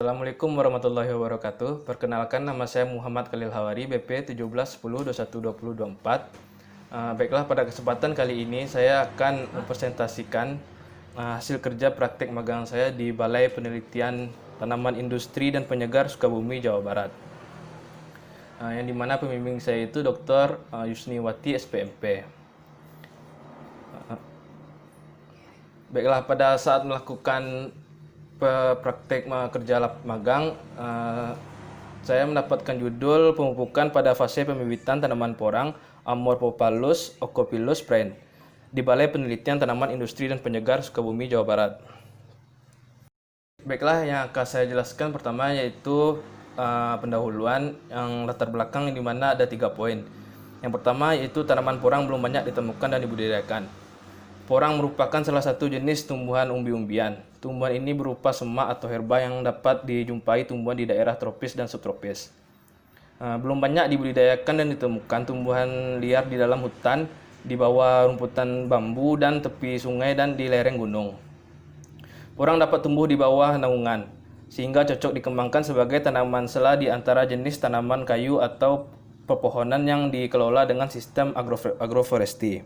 Assalamualaikum warahmatullahi wabarakatuh. Perkenalkan, nama saya Muhammad Khalil Hawari, BP 1710212024. Baiklah, pada kesempatan kali ini saya akan mempresentasikan hasil kerja praktek magang saya di Balai Penelitian Tanaman Industri dan Penyegar Sukabumi, Jawa Barat. Yang dimana pembimbing saya itu Dr. Yusniwati, SPMP. Baiklah, pada saat melakukan praktek kerja magang, saya mendapatkan judul pemupukan pada fase pembibitan tanaman porang Amorphophallus Ochophyllus Pren di Balai Penelitian Tanaman Industri dan Penyegar Sukabumi, Jawa Barat. Baiklah, yang akan saya jelaskan pertama yaitu pendahuluan yang latar belakang, di mana ada 3 poin. Yang pertama yaitu tanaman porang belum banyak ditemukan dan dibudidayakan. Porang merupakan salah satu jenis tumbuhan umbi-umbian. Tumbuhan ini berupa semak atau herba yang dapat dijumpai tumbuhan di daerah tropis dan subtropis. Belum banyak dibudidayakan dan ditemukan tumbuhan liar di dalam hutan, di bawah rumputan bambu dan tepi sungai dan di lereng gunung. Porang dapat tumbuh di bawah naungan, sehingga cocok dikembangkan sebagai tanaman sela di antara jenis tanaman kayu atau pepohonan yang dikelola dengan sistem agroforestry.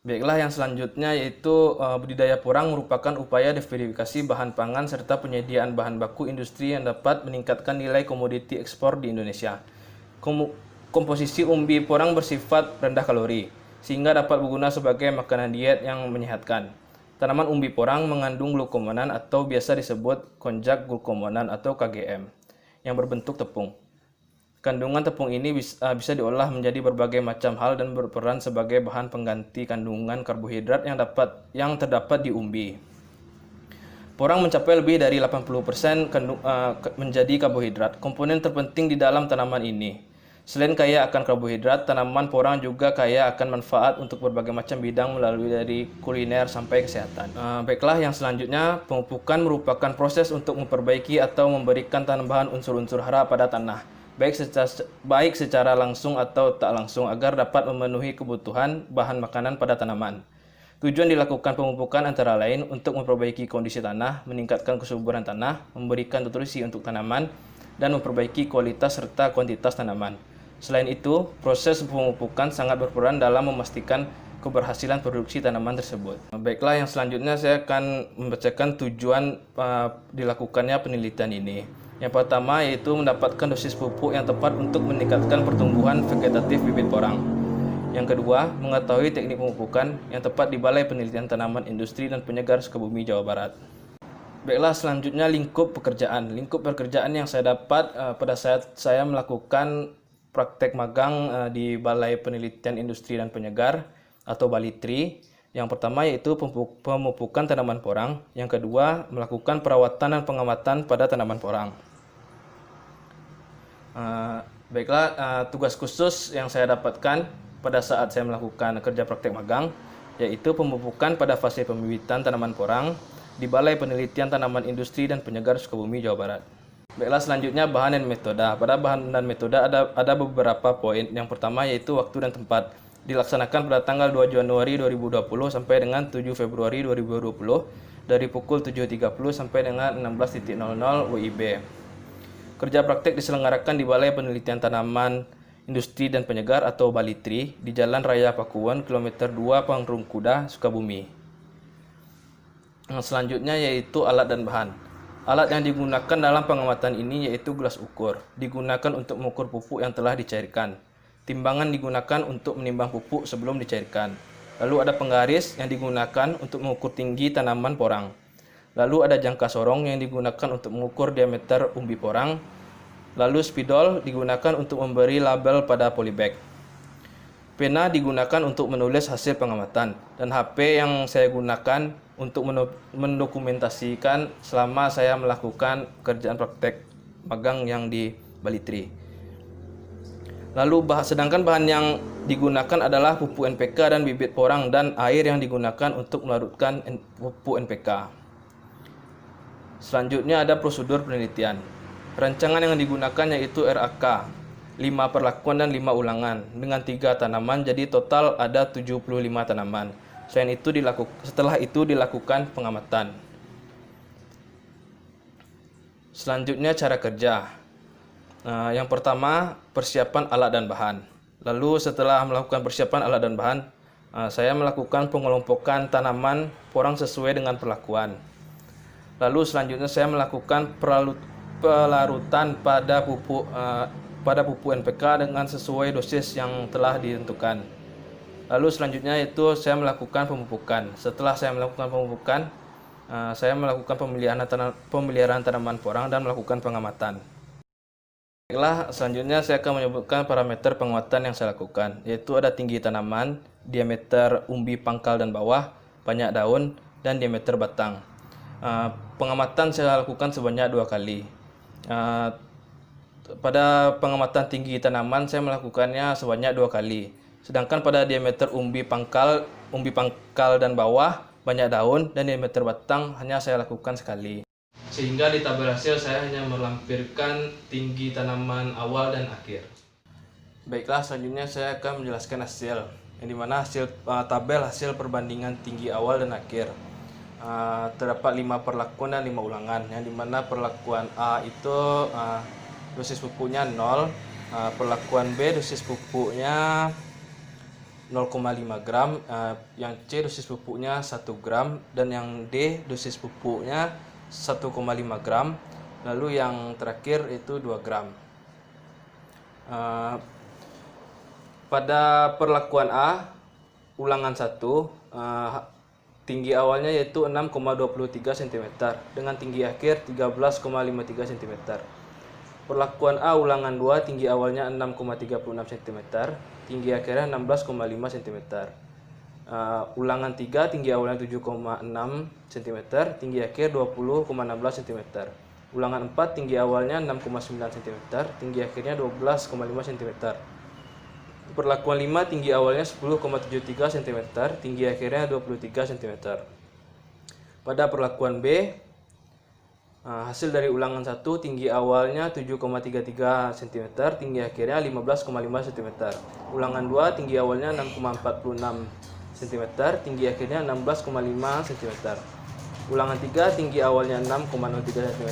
Baiklah, yang selanjutnya yaitu budidaya porang merupakan upaya diversifikasi bahan pangan serta penyediaan bahan baku industri yang dapat meningkatkan nilai komoditi ekspor di Indonesia. Komposisi umbi porang bersifat rendah kalori, sehingga dapat berguna sebagai makanan diet yang menyehatkan. Tanaman umbi porang mengandung glukomonan atau biasa disebut konjak glukomonan atau KGM yang berbentuk tepung. Kandungan tepung ini bisa diolah menjadi berbagai macam hal dan berperan sebagai bahan pengganti kandungan karbohidrat yang terdapat di umbi. Porang mencapai lebih dari 80% menjadi karbohidrat, komponen terpenting di dalam tanaman ini. Selain kaya akan karbohidrat, tanaman porang juga kaya akan manfaat untuk berbagai macam bidang melalui dari kuliner sampai kesehatan. Baiklah, yang selanjutnya, pemupukan merupakan proses untuk memperbaiki atau memberikan tambahan unsur-unsur hara pada tanah, baik secara langsung atau tak langsung, agar dapat memenuhi kebutuhan bahan makanan pada tanaman. Tujuan dilakukan pemupukan antara lain untuk memperbaiki kondisi tanah, meningkatkan kesuburan tanah, memberikan nutrisi untuk tanaman, dan memperbaiki kualitas serta kuantitas tanaman. Selain itu, proses pemupukan sangat berperan dalam memastikan keberhasilan produksi tanaman tersebut. Baiklah, yang selanjutnya saya akan membacakan tujuan dilakukannya penelitian ini. Yang pertama yaitu mendapatkan dosis pupuk yang tepat untuk meningkatkan pertumbuhan vegetatif bibit porang. Yang kedua, mengetahui teknik pemupukan yang tepat di Balai Penelitian Tanaman Industri dan Penyegar Sukabumi, Jawa Barat. Baiklah, selanjutnya lingkup pekerjaan. Lingkup pekerjaan yang saya dapat pada saat saya melakukan praktek magang di Balai Penelitian Industri dan Penyegar atau Balitri. Yang pertama yaitu pemupukan tanaman porang. Yang kedua, melakukan perawatan dan pengamatan pada tanaman porang. Baiklah, tugas khusus yang saya dapatkan pada saat saya melakukan kerja praktek magang yaitu pemupukan pada fase pembibitan tanaman porang di Balai Penelitian Tanaman Industri dan Penyegar Sukabumi, Jawa Barat. Baiklah, selanjutnya bahan dan metode. Pada bahan dan metode ada beberapa poin. Yang pertama yaitu waktu dan tempat. Dilaksanakan pada tanggal 2 Januari 2020 sampai dengan 7 Februari 2020 dari pukul 7.30 sampai dengan 16.00 WIB. Kerja praktek diselenggarakan di Balai Penelitian Tanaman Industri dan Penyegar atau Balitri di Jalan Raya Pakuwon, kilometer 2 Pangrung Kuda, Sukabumi. Selanjutnya yaitu alat dan bahan. Alat yang digunakan dalam pengamatan ini yaitu gelas ukur, digunakan untuk mengukur pupuk yang telah dicairkan. Timbangan digunakan untuk menimbang pupuk sebelum dicairkan. Lalu ada penggaris yang digunakan untuk mengukur tinggi tanaman porang. Lalu ada jangka sorong yang digunakan untuk mengukur diameter umbi porang. Lalu spidol digunakan untuk memberi label pada polybag. Pena digunakan untuk menulis hasil pengamatan. Dan HP yang saya gunakan untuk mendokumentasikan selama saya melakukan kerjaan praktek magang yang di Balitri. Lalu sedangkan bahan yang digunakan adalah pupuk NPK dan bibit porang dan air yang digunakan untuk melarutkan pupuk NPK. Selanjutnya ada prosedur penelitian. Rancangan yang digunakan yaitu RAK, 5 perlakuan dan 5 ulangan dengan 3 tanaman, jadi total ada 75 tanaman. Setelah itu dilakukan pengamatan. Selanjutnya cara kerja. Yang pertama, persiapan alat dan bahan. Lalu setelah melakukan persiapan alat dan bahan, saya melakukan pengelompokan tanaman porang sesuai dengan perlakuan. Lalu selanjutnya saya melakukan pelarutan pada pupuk NPK dengan sesuai dosis yang telah ditentukan. Lalu selanjutnya itu saya melakukan pemupukan. Setelah saya melakukan pemupukan, saya melakukan pemeliharaan tanaman porang dan melakukan pengamatan. Baiklah, selanjutnya saya akan menyebutkan parameter penguatan yang saya lakukan, yaitu ada tinggi tanaman, diameter umbi pangkal dan bawah, banyak daun, dan diameter batang. Pengamatan saya lakukan sebanyak 2 kali. Pada pengamatan tinggi tanaman saya melakukannya sebanyak 2 kali. Sedangkan pada diameter umbi pangkal dan bawah, banyak daun, dan diameter batang hanya saya lakukan sekali. Sehingga di tabel hasil saya hanya melampirkan tinggi tanaman awal dan akhir. Baiklah, selanjutnya saya akan menjelaskan hasil, yang dimana tabel hasil perbandingan tinggi awal dan akhir. Terdapat 5 perlakuan dan 5 ulangan, yang dimana perlakuan A itu dosis pupuknya 0, perlakuan B dosis pupuknya 0,5 gram, yang C dosis pupuknya 1 gram, dan yang D dosis pupuknya 1,5 gram, lalu yang terakhir itu 2 gram. Pada perlakuan A, ulangan 1, tinggi awalnya yaitu 6,23 cm dengan tinggi akhir 13,53 cm. Perlakuan A ulangan 2, tinggi awalnya 6,36 cm, tinggi akhirnya 16,5 cm. Ulangan 3, tinggi awalnya 7,6 cm, tinggi akhir 20,16 cm. Ulangan 4, tinggi awalnya 6,9 cm, tinggi akhirnya 12,5 cm. Perlakuan 5, tinggi awalnya 10,73 cm, tinggi akhirnya 23 cm. Pada perlakuan B, hasil dari ulangan 1, tinggi awalnya 7,33 cm, tinggi akhirnya 15,5 cm. Ulangan 2, tinggi awalnya 6,46 cm, tinggi akhirnya 16,5 cm. Ulangan 3, tinggi awalnya 6,03 cm,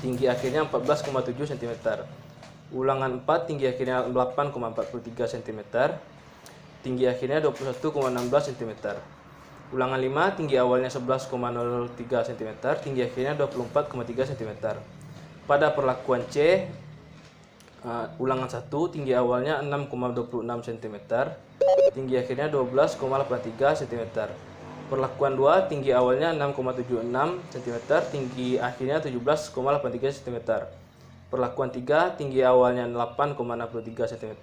tinggi akhirnya 14,7 cm. Ulangan 4, tinggi akhirnya 8,43 cm, tinggi akhirnya 21,16 cm. Ulangan 5, tinggi awalnya 11,03 cm, tinggi akhirnya 24,3 cm. Pada perlakuan C, ulangan 1, tinggi awalnya 6,26 cm, tinggi akhirnya 12,83 cm. Perlakuan 2, tinggi awalnya 6,76 cm, tinggi akhirnya 17,83 cm. Perlakuan 3, tinggi awalnya 8,63 cm,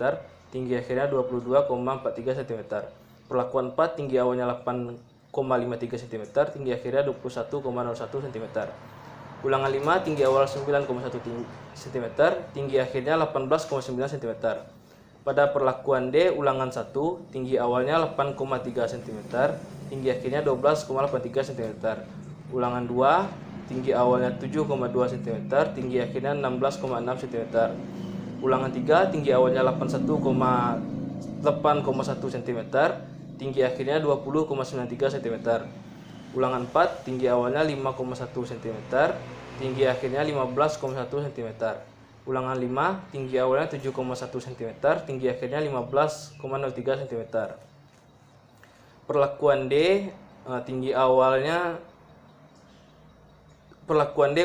tinggi akhirnya 22,43 cm. Perlakuan 4, tinggi awalnya 8,53 cm, tinggi akhirnya 21,01 cm. Ulangan 5, tinggi awal 9,1 cm, tinggi akhirnya 18,9 cm. Pada perlakuan D, ulangan 1, tinggi awalnya 8,3 cm, tinggi akhirnya 12,83 cm. Ulangan 2, tinggi awalnya 7,2 cm, tinggi akhirnya 16,6 cm. Ulangan 3, tinggi awalnya 8,1 cm, tinggi akhirnya 20,93 cm. Ulangan 4, tinggi awalnya 5,1 cm, tinggi akhirnya 15,1 cm. Ulangan 5, tinggi awalnya 7,1 cm, tinggi akhirnya 15,03 cm. Perlakuan D,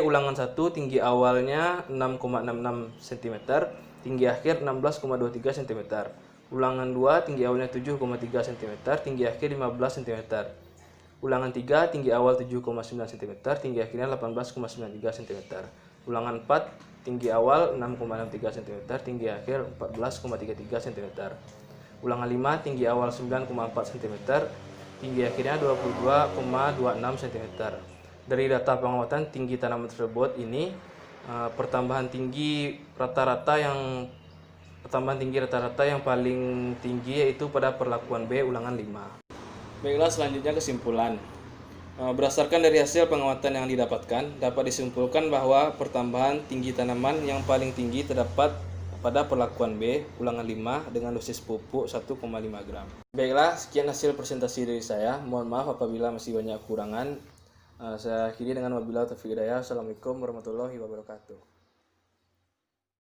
ulangan 1, tinggi awalnya 6,66 cm, tinggi akhir 16,23 cm. Ulangan 2, tinggi awalnya 7,3 cm, tinggi akhir 15 cm. Ulangan 3, tinggi awal 7,9 cm, tinggi akhirnya 18,93 cm. Ulangan 4, tinggi awal 6,63 cm, tinggi akhir 14,33 cm. Ulangan 5, tinggi awal 9,4 cm, tinggi akhirnya 22,26 cm. Dari data pengamatan tinggi tanaman tersebut ini, pertambahan tinggi rata-rata yang paling tinggi yaitu pada perlakuan B ulangan 5. Baiklah, selanjutnya kesimpulan. Berdasarkan dari hasil pengamatan yang didapatkan, dapat disimpulkan bahwa pertambahan tinggi tanaman yang paling tinggi terdapat pada perlakuan B ulangan 5 dengan dosis pupuk 1,5 gram. Baiklah, sekian hasil presentasi dari saya. Mohon maaf apabila masih banyak kekurangan. Saya akhiri dengan wabillahi taufiq hidayah. Assalamualaikum warahmatullahi wabarakatuh.